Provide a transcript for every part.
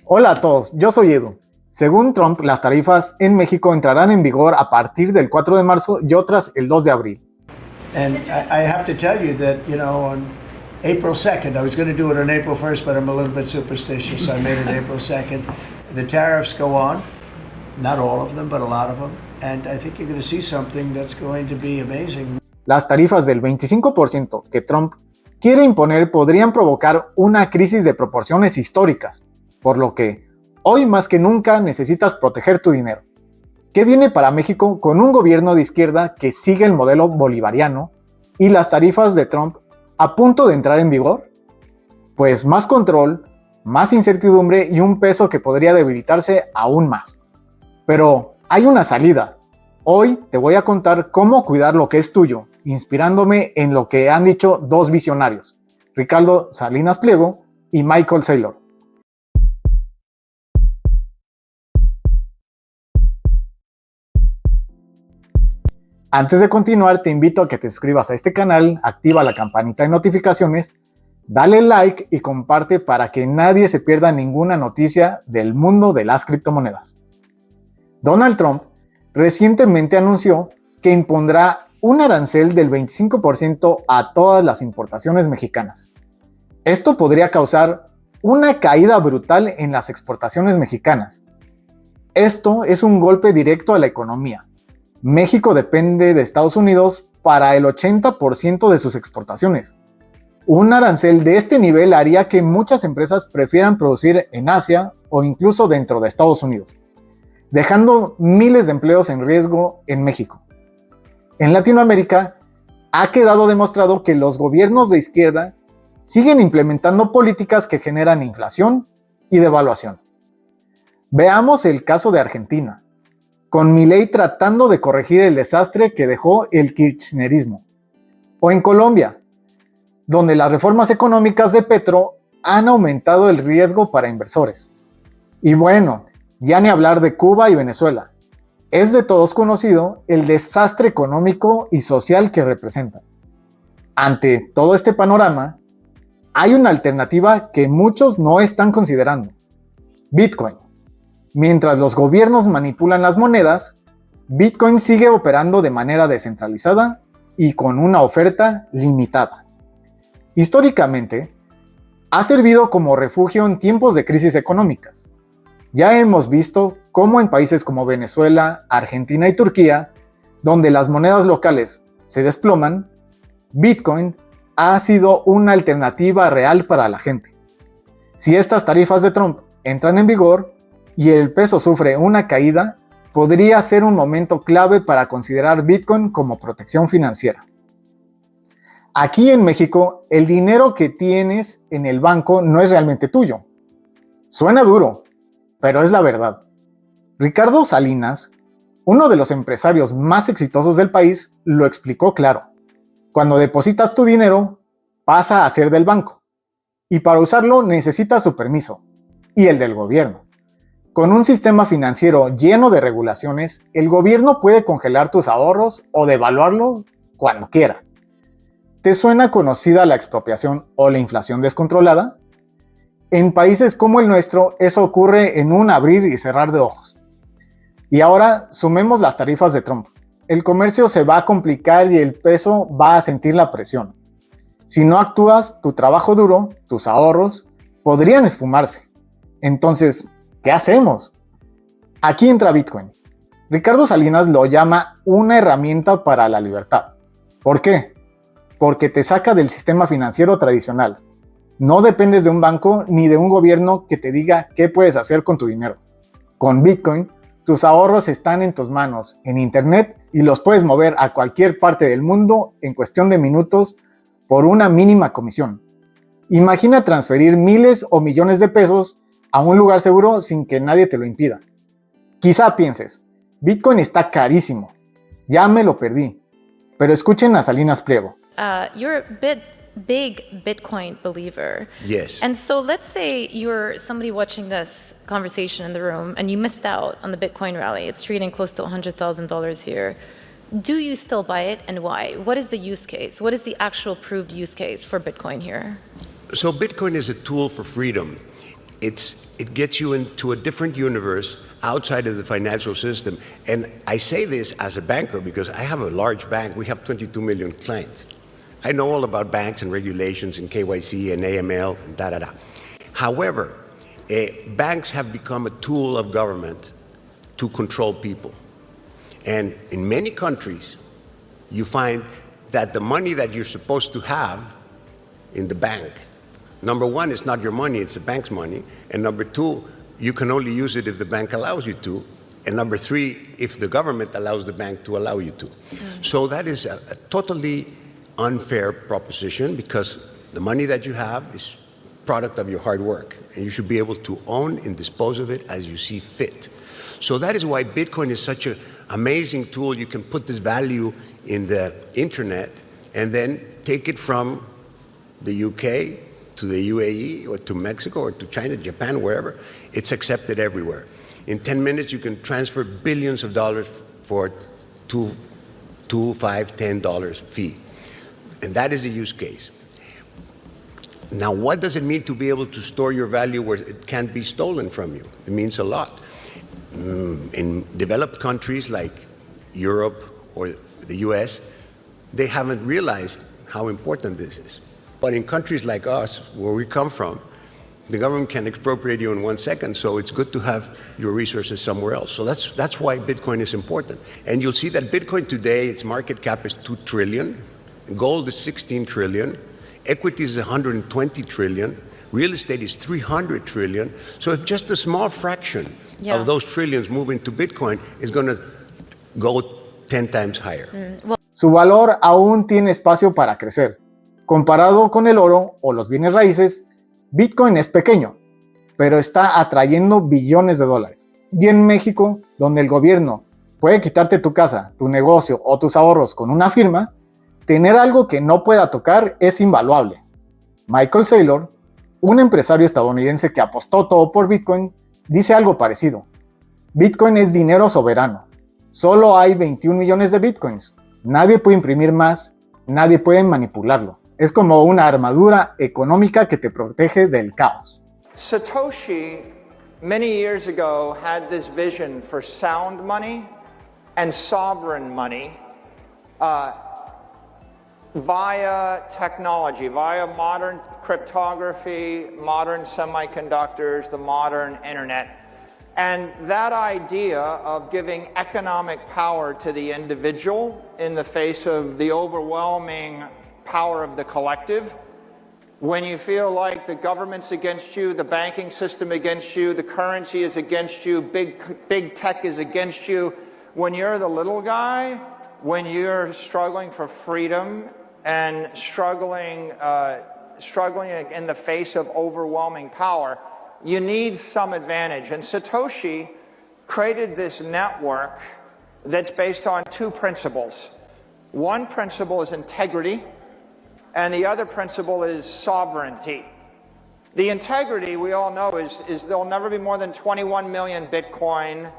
Hola a todos, yo soy Edu. Según Trump, las tarifas en México entrarán en vigor a partir del 4 de marzo y otras el 2 de abril. And I have to tell you that, on April 2nd, I was going to do it on April 1st, but I'm a little bit superstitious, so I made it April 2nd. The tariffs go on, not all of them, but a lot of them, and I think you're going to see something that's going to be amazing. Las tarifas del 25% que Trump quiere imponer podrían provocar una crisis de proporciones históricas, por lo que hoy más que nunca necesitas proteger tu dinero. ¿Qué viene para México con un gobierno de izquierda que sigue el modelo bolivariano y las tarifas de Trump a punto de entrar en vigor? Pues más control, más incertidumbre y un peso que podría debilitarse aún más. Pero hay una salida. Hoy te voy a contar cómo cuidar lo que es tuyo, inspirándome en lo que han dicho dos visionarios, Ricardo Salinas Pliego y Michael Saylor. Antes de continuar, te invito a que te suscribas a este canal, activa la campanita de notificaciones, dale like y comparte para que nadie se pierda ninguna noticia del mundo de las criptomonedas. Donald Trump recientemente anunció que impondrá un arancel del 25% a todas las importaciones mexicanas. Esto podría causar una caída brutal en las exportaciones mexicanas. Esto es un golpe directo a la economía. México depende de Estados Unidos para el 80% de sus exportaciones. Un arancel de este nivel haría que muchas empresas prefieran producir en Asia o incluso dentro de Estados Unidos, dejando miles de empleos en riesgo en México. En Latinoamérica, ha quedado demostrado que los gobiernos de izquierda siguen implementando políticas que generan inflación y devaluación. Veamos el caso de Argentina, con Milei tratando de corregir el desastre que dejó el kirchnerismo. O en Colombia, donde las reformas económicas de Petro han aumentado el riesgo para inversores. Y bueno, ya ni hablar de Cuba y Venezuela. Es de todos conocido el desastre económico y social que representan. Ante todo este panorama, hay una alternativa que muchos no están considerando: Bitcoin. Mientras los gobiernos manipulan las monedas, Bitcoin sigue operando de manera descentralizada y con una oferta limitada. Históricamente, ha servido como refugio en tiempos de crisis económicas. Ya hemos visto cómo en países como Venezuela, Argentina y Turquía, donde las monedas locales se desploman, Bitcoin ha sido una alternativa real para la gente. Si estas tarifas de Trump entran en vigor y el peso sufre una caída, podría ser un momento clave para considerar Bitcoin como protección financiera. Aquí en México, el dinero que tienes en el banco no es realmente tuyo. Suena duro, pero es la verdad. Ricardo Salinas, uno de los empresarios más exitosos del país, lo explicó claro. Cuando depositas tu dinero, pasa a ser del banco. Y para usarlo necesitas su permiso, y el del gobierno. Con un sistema financiero lleno de regulaciones, el gobierno puede congelar tus ahorros o devaluarlo cuando quiera. ¿Te suena conocida la expropiación o la inflación descontrolada? En países como el nuestro, eso ocurre en un abrir y cerrar de ojos. Y ahora sumemos las tarifas de Trump. El comercio se va a complicar y el peso va a sentir la presión. Si no actúas, tu trabajo duro, tus ahorros, podrían esfumarse. Entonces, ¿qué hacemos? Aquí entra Bitcoin. Ricardo Salinas lo llama una herramienta para la libertad. ¿Por qué? Porque te saca del sistema financiero tradicional. No dependes de un banco ni de un gobierno que te diga qué puedes hacer con tu dinero. Con Bitcoin, tus ahorros están en tus manos, en internet, y los puedes mover a cualquier parte del mundo en cuestión de minutos por una mínima comisión. Imagina transferir miles o millones de pesos a un lugar seguro sin que nadie te lo impida. Quizá pienses, Bitcoin está carísimo, ya me lo perdí. Pero escuchen a Salinas Pliego. You're a big Bitcoin believer. Yes. And so let's say you're somebody watching this conversation in the room and you missed out on the Bitcoin rally. It's trading close to $100,000 here. Do you still buy it, and why? What is the use case? What is the actual proved use case for Bitcoin here? So Bitcoin is a tool for freedom. it gets you into a different universe outside of the financial system. And I say this as a banker because I have a large bank. We have 22 million clients. I know all about banks and regulations and KYC and AML and da-da-da. However, banks have become a tool of government to control people. And in many countries, you find that the money that you're supposed to have in the bank, number one, it's not your money, it's the bank's money. And number two, you can only use it if the bank allows you to. And number three, if the government allows the bank to allow you to. So that is a totally unfair proposition because the money that you have is product of your hard work. And you should be able to own and dispose of it as you see fit. So that is why Bitcoin is such an amazing tool. You can put this value in the internet and then take it from the UK to the UAE or to Mexico or to China, Japan, wherever. It's accepted everywhere. In 10 minutes, you can transfer billions of dollars for $2, $5, $10 fee. And that is a use case. Now, what does it mean to be able to store your value where it can't be stolen from you? It means a lot. In developed countries like Europe or the US, they haven't realized how important this is. But in countries like us, where we come from, the government can expropriate you in 1 second, so it's good to have your resources somewhere else. So that's why Bitcoin is important. And you'll see that Bitcoin today, its market cap is 2 trillion, gold is 16 trillion, equity is 120 trillion, real estate is 300 trillion. So if just a small fraction of those trillions move into Bitcoin, it's going to go 10 times higher. Su valor aún tiene espacio para crecer. Comparado con el oro o los bienes raíces, Bitcoin es pequeño, pero está atrayendo billones de dólares. Y en México, donde el gobierno puede quitarte tu casa, tu negocio o tus ahorros con una firma, tener algo que no pueda tocar es invaluable. Michael Saylor, un empresario estadounidense que apostó todo por Bitcoin, dice algo parecido. Bitcoin es dinero soberano. Solo hay 21 millones de Bitcoins. Nadie puede imprimir más, nadie puede manipularlo. Es como una armadura económica que te protege del caos. Satoshi, many years ago, had this vision for sound money and sovereign money via technology, via modern cryptography, modern semiconductors, the modern internet. And that idea of giving economic power to the individual in the face of the overwhelming power of the collective, when you feel like the government's against you, the banking system against you, the currency is against you, big tech is against you, when you're the little guy, when you're struggling for freedom and struggling in the face of overwhelming power, you need some advantage. And Satoshi created this network that's based on two principles. One principle is integrity, and the other principle is sovereignty. The integrity, we all know, is there'll never be more than 21 million Bitcoin,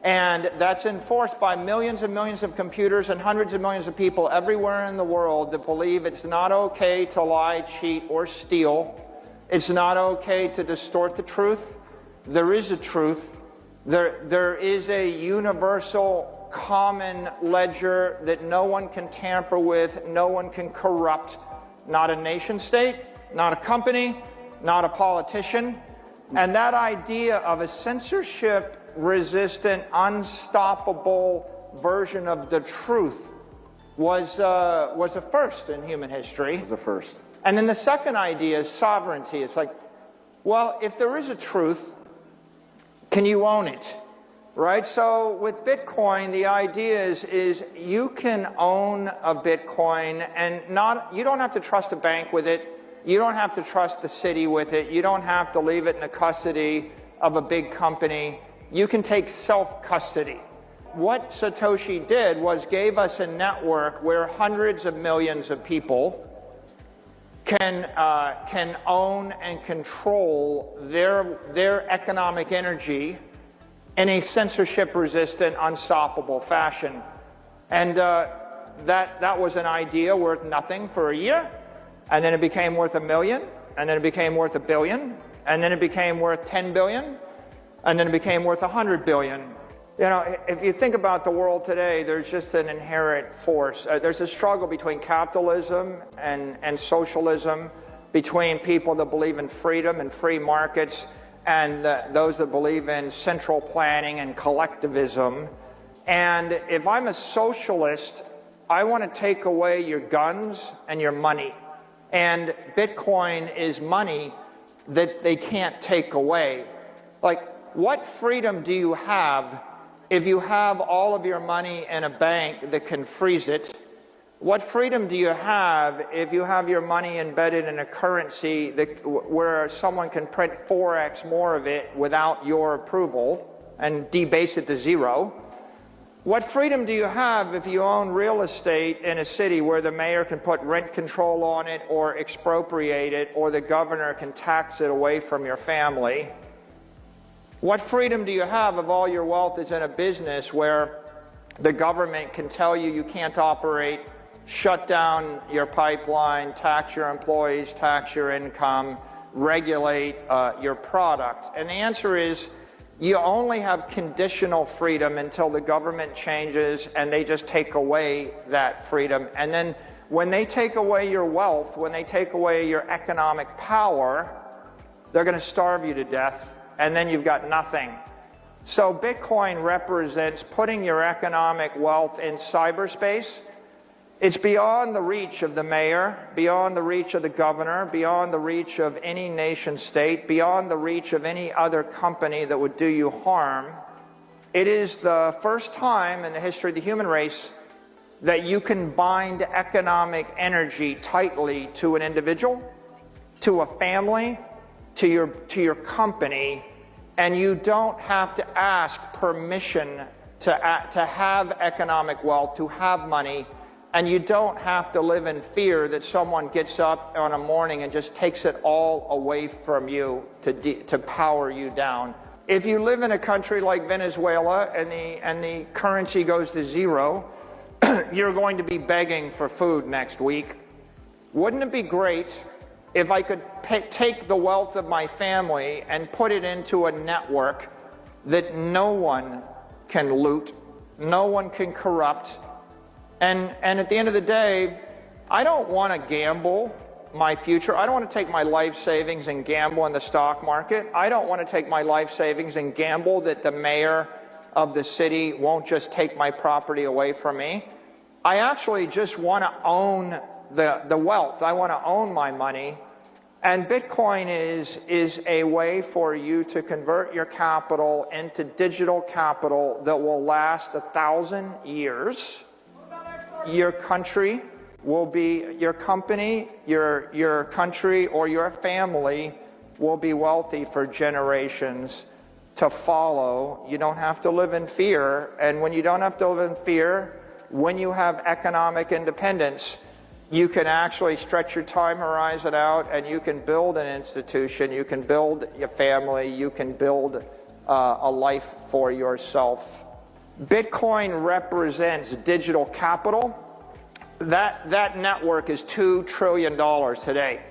and that's enforced by millions and millions of computers and hundreds of millions of people everywhere in the world that believe it's not okay to lie, cheat, or steal. It's not okay to distort the truth. There is a truth. There is a universal common ledger that no one can tamper with, no one can corrupt. Not a nation state, not a company, not a politician. And that idea of a censorship-resistant, unstoppable version of the truth was a first in human history. It was a first. And then the second idea is sovereignty. It's like, well, if there is a truth, can you own it? Right? So with Bitcoin, the idea is you can own a Bitcoin and you don't have to trust a bank with it. You don't have to trust the city with it. You don't have to leave it in the custody of a big company. You can take self-custody. What Satoshi did was gave us a network where hundreds of millions of people can own and control their economic energy in a censorship-resistant, unstoppable fashion. And that was an idea worth nothing for a year, and then it became worth $1 million, and then it became worth $1 billion, and then it became worth 10 billion, and then it became worth 100 billion. You know, if you think about the world today, there's just an inherent force. There's a struggle between capitalism and socialism, between people that believe in freedom and free markets and those that believe in central planning and collectivism. And if I'm a socialist, I want to take away your guns and your money. And Bitcoin is money that they can't take away. Like, what freedom do you have if you have all of your money in a bank that can freeze it? What freedom do you have if you have your money embedded in a currency where someone can print 4x more of it without your approval and debase it to zero? What freedom do you have if you own real estate in a city where the mayor can put rent control on it or expropriate it, or the governor can tax it away from your family? What freedom do you have if all your wealth is in a business where the government can tell you can't operate, shut down your pipeline, tax your employees, tax your income, regulate your product? And the answer is, you only have conditional freedom until the government changes and they just take away that freedom. And then when they take away your wealth, when they take away your economic power, they're going to starve you to death, and then you've got nothing. So Bitcoin represents putting your economic wealth in cyberspace. It's beyond the reach of the mayor, beyond the reach of the governor, beyond the reach of any nation state, beyond the reach of any other company that would do you harm. It is the first time in the history of the human race that you can bind economic energy tightly to an individual, to a family, to your company, and you don't have to ask permission to have economic wealth, to have money. And you don't have to live in fear that someone gets up on a morning and just takes it all away from you to power you down. If you live in a country like Venezuela and the currency goes to zero, you're going to be begging for food next week. Wouldn't it be great if I could take the wealth of my family and put it into a network that no one can loot, no one can corrupt? And at the end of the day, I don't want to gamble my future. I don't want to take my life savings and gamble in the stock market. I don't want to take my life savings and gamble that the mayor of the city won't just take my property away from me. I actually just want to own the wealth. I want to own my money. And Bitcoin is a way for you to convert your capital into digital capital that will last 1,000 years. Your country will be, your company, your country, or your family will be wealthy for generations to follow. You don't have to live in fear. And when you don't have to live in fear, when you have economic independence, you can actually stretch your time horizon out, and you can build an institution, you can build your family, you can build a life for yourself. Bitcoin represents digital capital. That network is $2 trillion today.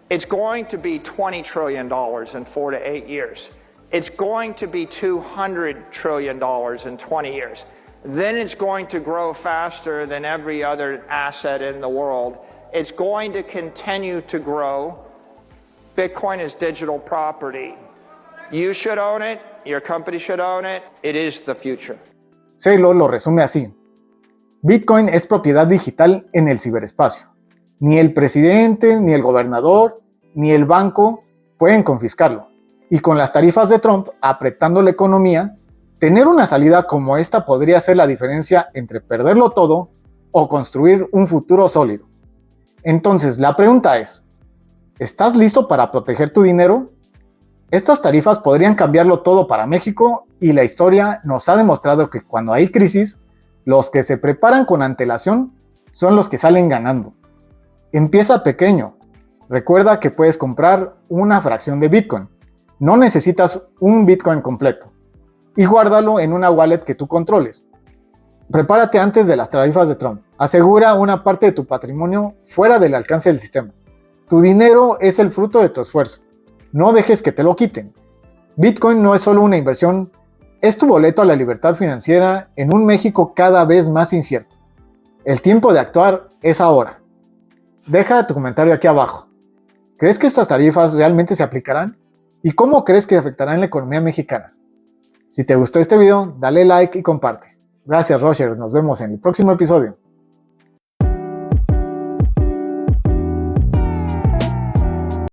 It's going to be $20 trillion in 4 to 8 years. It's going to be $200 trillion in 20 years. Then it's going to grow faster than every other asset in the world. It's going to continue to grow. Bitcoin is digital property. You should own it. Your company should own it. It is the future. Saylor lo resume así: Bitcoin es propiedad digital en el ciberespacio. Ni el presidente, ni el gobernador, ni el banco pueden confiscarlo. Y con las tarifas de Trump apretando la economía, tener una salida como esta podría ser la diferencia entre perderlo todo o construir un futuro sólido. Entonces, la pregunta es: ¿estás listo para proteger tu dinero? Estas tarifas podrían cambiarlo todo para México, y la historia nos ha demostrado que cuando hay crisis, los que se preparan con antelación son los que salen ganando. Empieza pequeño. Recuerda que puedes comprar una fracción de Bitcoin. No necesitas un Bitcoin completo. Y guárdalo en una wallet que tú controles. Prepárate antes de las tarifas de Trump. Asegura una parte de tu patrimonio fuera del alcance del sistema. Tu dinero es el fruto de tu esfuerzo. No dejes que te lo quiten. Bitcoin no es solo una inversión, es tu boleto a la libertad financiera en un México cada vez más incierto. El tiempo de actuar es ahora. Deja tu comentario aquí abajo. ¿Crees que estas tarifas realmente se aplicarán? ¿Y cómo crees que afectarán la economía mexicana? Si te gustó este video, dale like y comparte. Gracias, Rogers. Nos vemos en el próximo episodio.